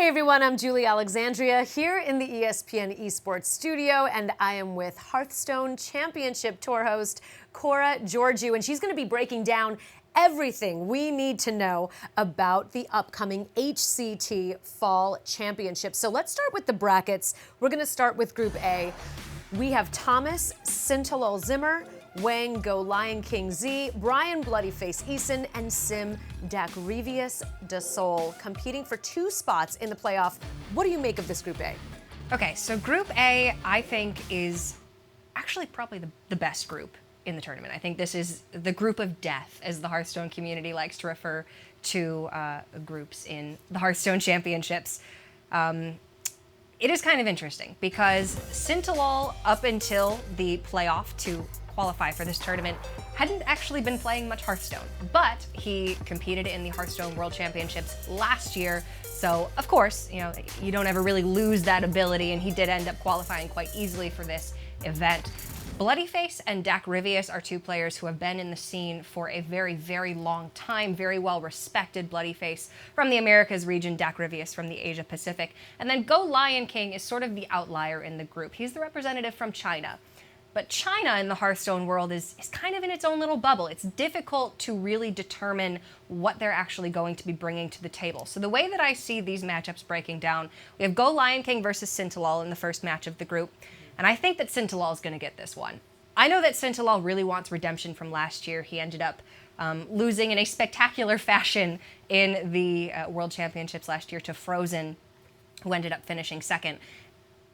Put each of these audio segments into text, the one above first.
Hey everyone, I'm Julie Alexandria here in the ESPN Esports studio, and I am with Hearthstone Championship Tour host Cora Georgiou, and she's going to be breaking down everything we need to know about the upcoming HCT Fall Championship. So let's start with the brackets. We're going to start with Group A. We have Thomas Sintalol Zimmer, Wang Go Lion King Z, Brian Bloodyface Eason, and Sim Dakrivius de Sol competing for 2 spots in the playoff. What do you make of this Group A? Okay, so Group A, I think, is actually probably the best group in the tournament. I think this is the group of death, as the Hearthstone community likes to refer to groups in the Hearthstone Championships. It is kind of interesting because Sintalol, up until the playoff to qualify for this tournament, hadn't actually been playing much Hearthstone, but he competed in the Hearthstone World Championships last year. So of course, you don't ever really lose that ability, and he did end up qualifying quite easily for this event. Bloodyface and Dakrivius are 2 players who have been in the scene for a very, very long time, very well respected. Bloodyface from the Americas region, Dakrivius from the Asia Pacific. And then Go Lion King is sort of the outlier in the group. He's the representative from China. But China in the Hearthstone world is kind of in its own little bubble. It's difficult to really determine what they're actually going to be bringing to the table. So the way that I see these matchups breaking down, we have Go Lion King versus Sintalol in the first match of the group. And I think that Sintalol is going to get this one. I know that Sintalol really wants redemption from last year. He ended up losing in a spectacular fashion in the World Championships last year to Frozen, who ended up finishing second.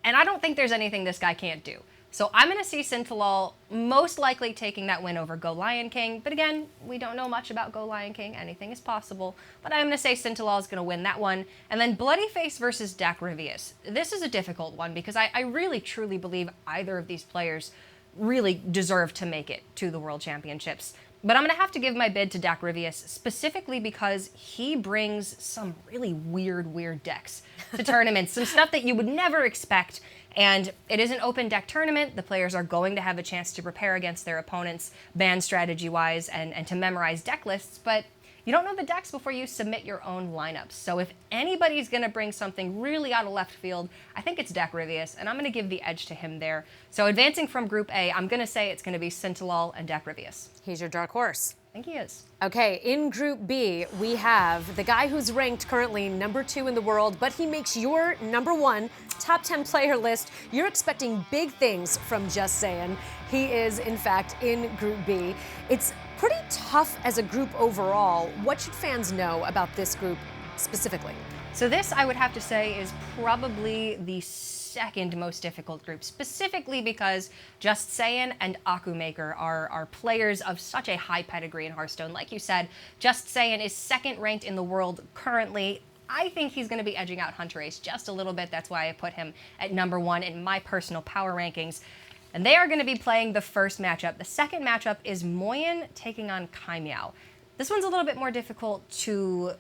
And I don't think there's anything this guy can't do. So I'm going to see Sintalol most likely taking that win over Go Lion King. But again, we don't know much about Go Lion King. Anything is possible. But I'm going to say Sintalol is going to win that one. And then Bloodyface versus Dakrivius. This is a difficult one because I really, truly believe either of these players really deserve to make it to the World Championships. But I'm going to have to give my bid to Dakrivius specifically because he brings some really weird decks to tournaments. Some stuff that you would never expect. And it is an open deck tournament. The players are going to have a chance to prepare against their opponents, ban strategy-wise, and to memorize deck lists. But you don't know the decks before you submit your own lineups. So if anybody's going to bring something really out of left field, I think it's Dakrivius, and I'm going to give the edge to him there. So advancing from Group A, I'm going to say it's going to be Sintalol and Dakrivius. He's your dark horse. I think he is. Okay, in Group B, we have the guy who's ranked currently number 2 in the world, but he makes your number 1 top 10 player list. You're expecting big things from Just Saying. He is, in fact, in Group B. It's pretty tough as a group overall. What should fans know about this group specifically? So this, I would have to say, is probably the second most difficult group, specifically because Just Saying and Akumaker are players of such a high pedigree in Hearthstone. Like you said, Just Saying is 2nd ranked in the world currently. I think he's going to be edging out Hunter Ace just a little bit. That's why I put him at number 1 in my personal power rankings. And they are going to be playing the first matchup. The second matchup is Moyen taking on Kaimiao. This one's a little bit more difficult to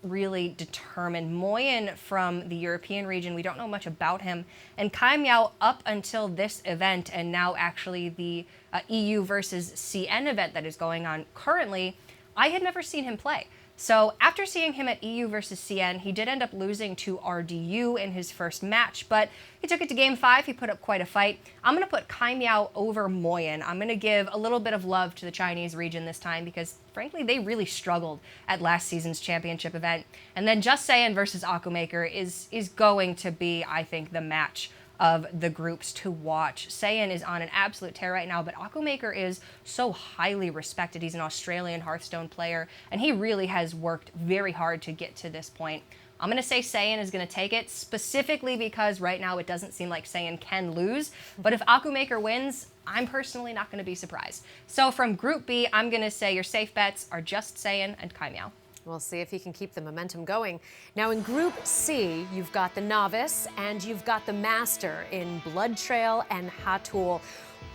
really determine. Moyen from the European region, we don't know much about him. And Kaimiao, up until this event, and now actually the EU versus CN event that is going on currently, I had never seen him play. So after seeing him at EU versus CN, he did end up losing to RDU in his first match, but he took it to Game 5. He put up quite a fight. I'm going to put Kaimiao over Moyen. I'm going to give a little bit of love to the Chinese region this time because, frankly, they really struggled at last season's championship event. And then Just Saying versus Akumaker is going to be, I think, the match of the groups to watch. Saiyan is on an absolute tear right now, but Akumaker is so highly respected. He's an Australian Hearthstone player, and he really has worked very hard to get to this point. I'm going to say Saiyan is going to take it, specifically because right now it doesn't seem like Saiyan can lose. But if Akumaker wins, I'm personally not going to be surprised. So from Group B, I'm going to say your safe bets are Just Saiyan and Kaimiao. We'll see if he can keep the momentum going. Now in Group C, you've got the Novice and you've got the Master in Blood Trail and Hatul.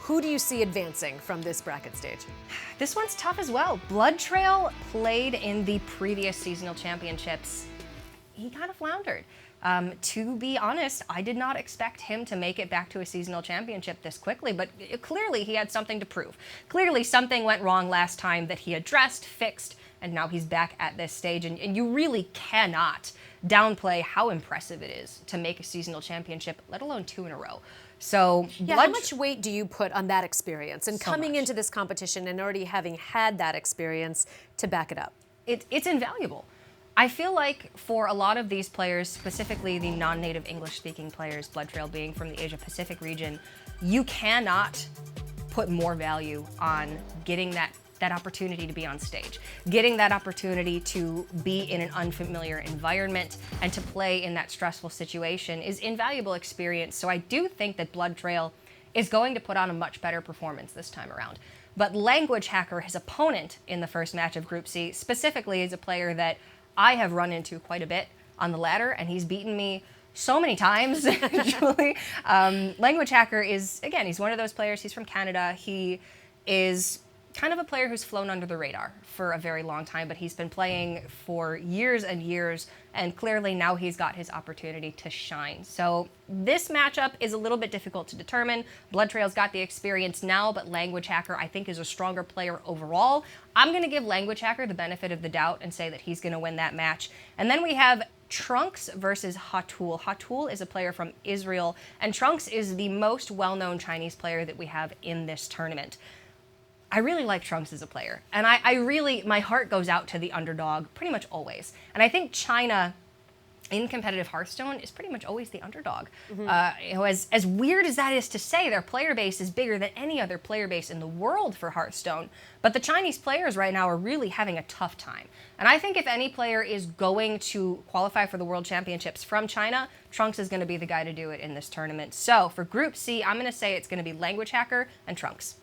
Who do you see advancing from this bracket stage? This one's tough as well. Blood Trail played in the previous seasonal championships. He kind of floundered. To be honest, I did not expect him to make it back to a seasonal championship this quickly, but clearly he had something to prove. Clearly something went wrong last time that he addressed, fixed, and now he's back at this stage. And you really cannot downplay how impressive it is to make a seasonal championship, let alone 2 in a row. So yeah, how much weight do you put on that experience and coming much into this competition and already having had that experience to back it up? It's invaluable. I feel like for a lot of these players, specifically the non-native English-speaking players, Blood Trail being from the Asia-Pacific region, you cannot put more value on getting that opportunity to be on stage, getting that opportunity to be in an unfamiliar environment and to play in that stressful situation is invaluable experience. So I do think that Blood Trail is going to put on a much better performance this time around. But Language Hacker, his opponent in the first match of Group C, specifically is a player that I have run into quite a bit on the ladder, and he's beaten me so many times, Julie. Language Hacker is, again, he's one of those players. He's from Canada. He is kind of a player who's flown under the radar for a very long time, but he's been playing for years and years, and clearly now he's got his opportunity to shine. So this matchup is a little bit difficult to determine. Blood Trail's got the experience now, but Language Hacker, I think, is a stronger player overall. I'm going to give Language Hacker the benefit of the doubt and say that he's going to win that match. And then we have Trunks versus Hatul. Hatul is a player from Israel, and Trunks is the most well-known Chinese player that we have in this tournament. I really like Trunks as a player, and I really, my heart goes out to the underdog pretty much always. And I think China in competitive Hearthstone is pretty much always the underdog. As weird as that is to say, their player base is bigger than any other player base in the world for Hearthstone. But the Chinese players right now are really having a tough time. And I think if any player is going to qualify for the World Championships from China, Trunks is going to be the guy to do it in this tournament. So for Group C, I'm going to say it's going to be Language Hacker and Trunks.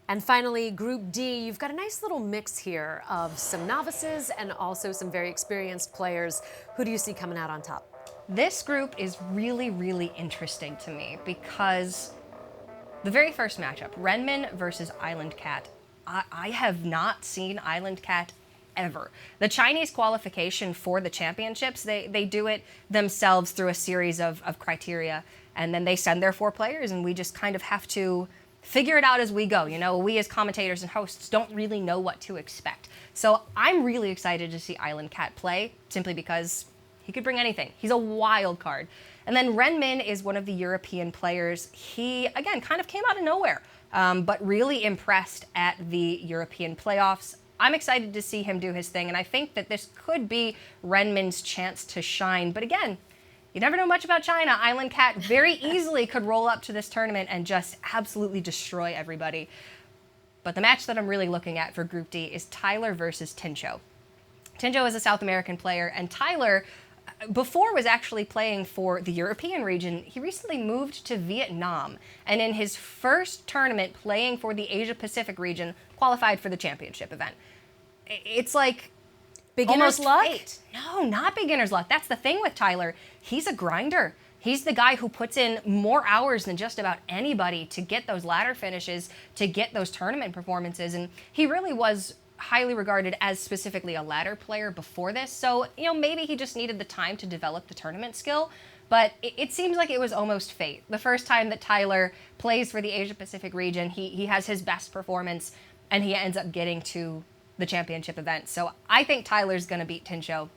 And finally, Group D, you've got a nice little mix here of some novices and also some very experienced players. Who do you see coming out on top? This group is really, really interesting to me because the very first matchup, Renmin versus Island Cat, I have not seen Island Cat ever. The Chinese qualification for the championships, they do it themselves through a series of criteria, and then they send their 4 players, and we just kind of have to figure it out as we go. You know, we as commentators and hosts don't really know what to expect. So I'm really excited to see Island Cat play, simply because he could bring anything. He's a wild card. And then Renmin is one of the European players. He, again, kind of came out of nowhere, but really impressed at the European playoffs. I'm excited to see him do his thing, and I think that this could be Renmin's chance to shine. But again, you never know much about China. Island Cat very easily could roll up to this tournament and just absolutely destroy everybody. But the match that I'm really looking at for Group D is Tyler versus Tincho. Tincho is a South American player, and Tyler, before was actually playing for the European region. He recently moved to Vietnam, and in his first tournament playing for the Asia-Pacific region, qualified for the championship event. It's like beginner's luck? Fate. No, not beginner's luck. That's the thing with Tyler. He's a grinder. He's the guy who puts in more hours than just about anybody to get those ladder finishes, to get those tournament performances. And he really was highly regarded as specifically a ladder player before this. So, you know, maybe he just needed the time to develop the tournament skill. But it seems like it was almost fate. The first time that Tyler plays for the Asia-Pacific region, he has his best performance, and he ends up getting to the championship event. So I think Tyler's going to beat Tincho.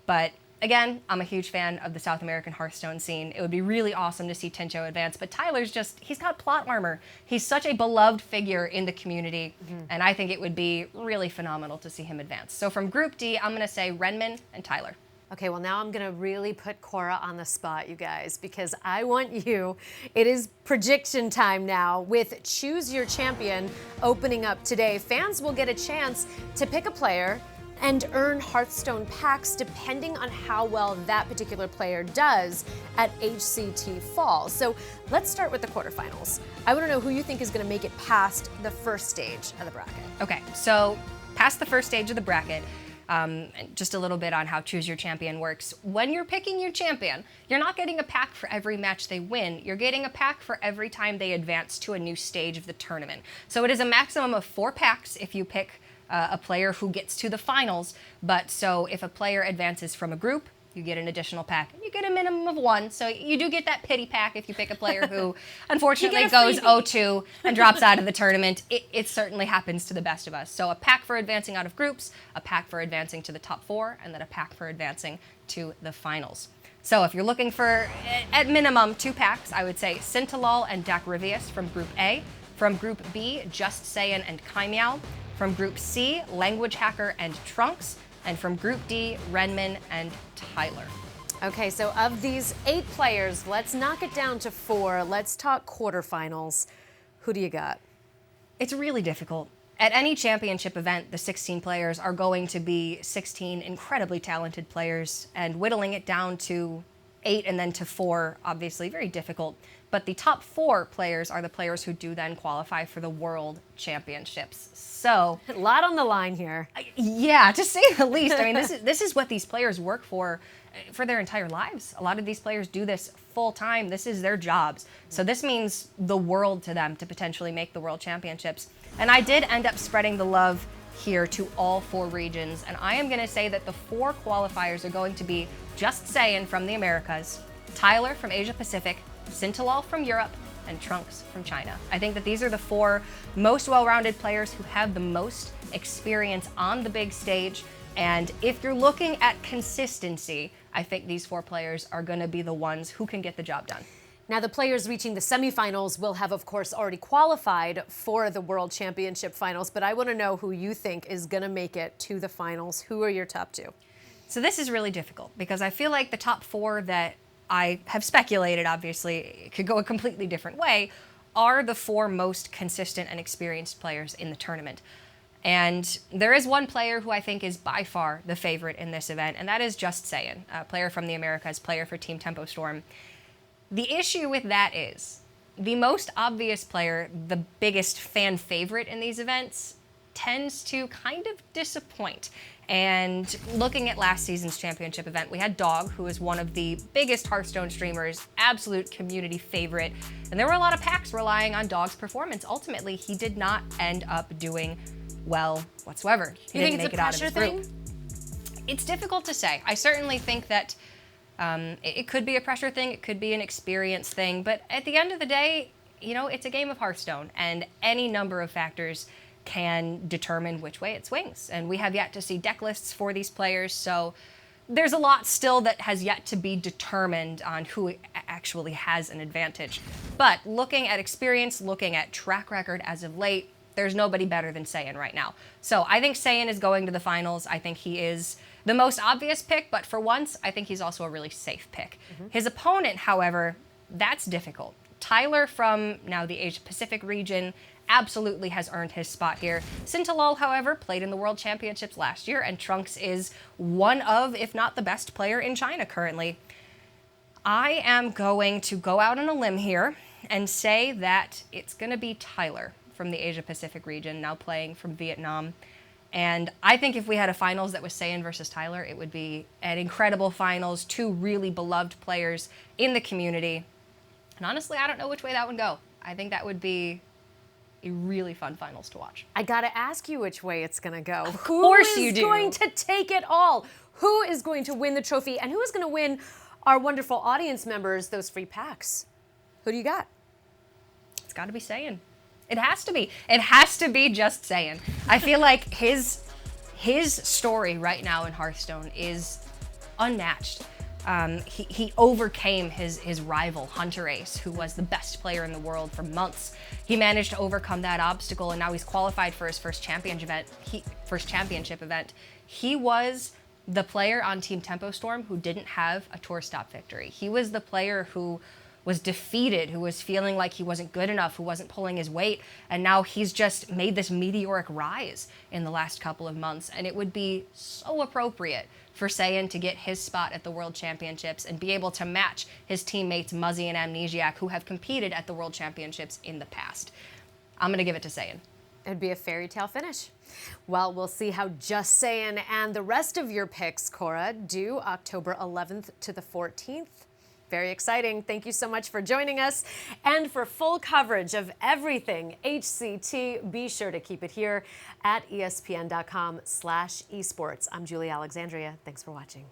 But again, I'm a huge fan of the South American Hearthstone scene. It would be really awesome to see Tincho advance, but Tyler's just, he's got plot armor. He's such a beloved figure in the community, and I think it would be really phenomenal to see him advance. So from Group D, I'm going to say Renmin and Tyler. Okay, well, now I'm going to really put Cora on the spot, you guys, because I want you. It is prediction time now with Choose Your Champion opening up today. Fans will get a chance to pick a player and earn Hearthstone packs depending on how well that particular player does at HCT Fall. So let's start with the quarterfinals. I want to know who you think is going to make it past the first stage of the bracket. Okay, so past the first stage of the bracket, just a little bit on how Choose Your Champion works. When you're picking your champion, you're not getting a pack for every match they win. You're getting a pack for every time they advance to a new stage of the tournament. So it is a maximum of 4 packs if you pick a player who gets to the finals. But so if a player advances from a group, you get an additional pack. You get a minimum of 1, so you do get that pity pack if you pick a player who unfortunately goes 0-2 and drops out of the tournament. It certainly happens to the best of us. So a pack for advancing out of groups, a pack for advancing to the top 4, and then a pack for advancing to the finals. So if you're looking for, at minimum, 2 packs, I would say Sintalal and Dakrivius from Group A. From Group B, Just Saiyan and Kaimiao. From Group C, Language Hacker and Trunks. And from Group D, Renmin and Tyler. Okay, so of these 8 players, let's knock it down to 4. Let's talk quarterfinals. Who do you got? It's really difficult. At any championship event, the 16 players are going to be 16 incredibly talented players, and whittling it down to 8 and then to 4, obviously very difficult. But the top 4 players are the players who do then qualify for the World Championships. So a lot on the line here. Yeah, to say the least. I mean, this is what these players work for their entire lives. A lot of these players do this full time. This is their jobs. So this means the world to them to potentially make the World Championships. And I did end up spreading the love here to all 4 regions. And I am going to say that the 4 qualifiers are going to be Just Saiyan from the Americas, Tyler from Asia Pacific, Sintalal from Europe, and Trunks from China. I think that these are the 4 most well-rounded players who have the most experience on the big stage. And if you're looking at consistency, I think these 4 players are going to be the ones who can get the job done. Now, the players reaching the semifinals will have, of course, already qualified for the World Championship finals, but I want to know who you think is going to make it to the finals. Who are your top 2? So this is really difficult because I feel like the top 4 that I have speculated, obviously, it could go a completely different way, are the 4 most consistent and experienced players in the tournament. And there is one player who I think is by far the favorite in this event, and that is Just Saiyan, a player from the Americas, player for Team Tempo Storm. The issue with that is the most obvious player, the biggest fan favorite in these events, tends to kind of disappoint. And looking at last season's championship event, we had Dog, who is one of the biggest Hearthstone streamers, absolute community favorite. And there were a lot of packs relying on Dog's performance. Ultimately, he did not end up doing well whatsoever. He didn't make it out of his group. It's difficult to say. I certainly think that it could be a pressure thing, it could be an experience thing, but at the end of the day, you know, it's a game of Hearthstone, and any number of factors can determine which way it swings. And we have yet to see deck lists for these players, so there's a lot still that has yet to be determined on who actually has an advantage. But looking at experience, looking at track record as of late, there's nobody better than Saiyan right now. So I think Saiyan is going to the finals. I think he is the most obvious pick, but for once, I think he's also a really safe pick. His opponent, however, that's difficult. Tyler from now the Asia Pacific region absolutely has earned his spot here. Sintalal, however, played in the World Championships last year, and Trunks is one of, if not the best player in China currently. I am going to go out on a limb here and say that it's going to be Tyler from the Asia Pacific region, now playing from Vietnam. And I think if we had a finals that was Saiyan versus Tyler, it would be an incredible finals, 2 really beloved players in the community. And honestly, I don't know which way that would go. I think that would be a really fun finals to watch. I gotta ask you which way it's gonna go. Of course you do. Who is going to take it all? Who is going to win the trophy? And who is gonna win our wonderful audience members those free packs? Who do you got? It's gotta be Saiyan. It has to be. It has to be Just Saiyan. I feel like his story right now in Hearthstone is unmatched. He overcame his rival, Hunter Ace, who was the best player in the world for months. He managed to overcome that obstacle, and now he's qualified for his first championship event. He was the player on Team Tempo Storm who didn't have a tour stop victory. He was the player who was defeated, who was feeling like he wasn't good enough, who wasn't pulling his weight, and now he's just made this meteoric rise in the last couple of months, and it would be so appropriate for Saiyan to get his spot at the World Championships and be able to match his teammates Muzzy and Amnesiac, who have competed at the World Championships in the past. I'm gonna give it to Saiyan. It'd be a fairy tale finish. Well, we'll see how Just Saiyan and the rest of your picks, Cora, do October 11th to the 14th. Very exciting. Thank you so much for joining us. And for full coverage of everything HCT, be sure to keep it here at espn.com/esports. I'm Julie Alexandria. Thanks for watching.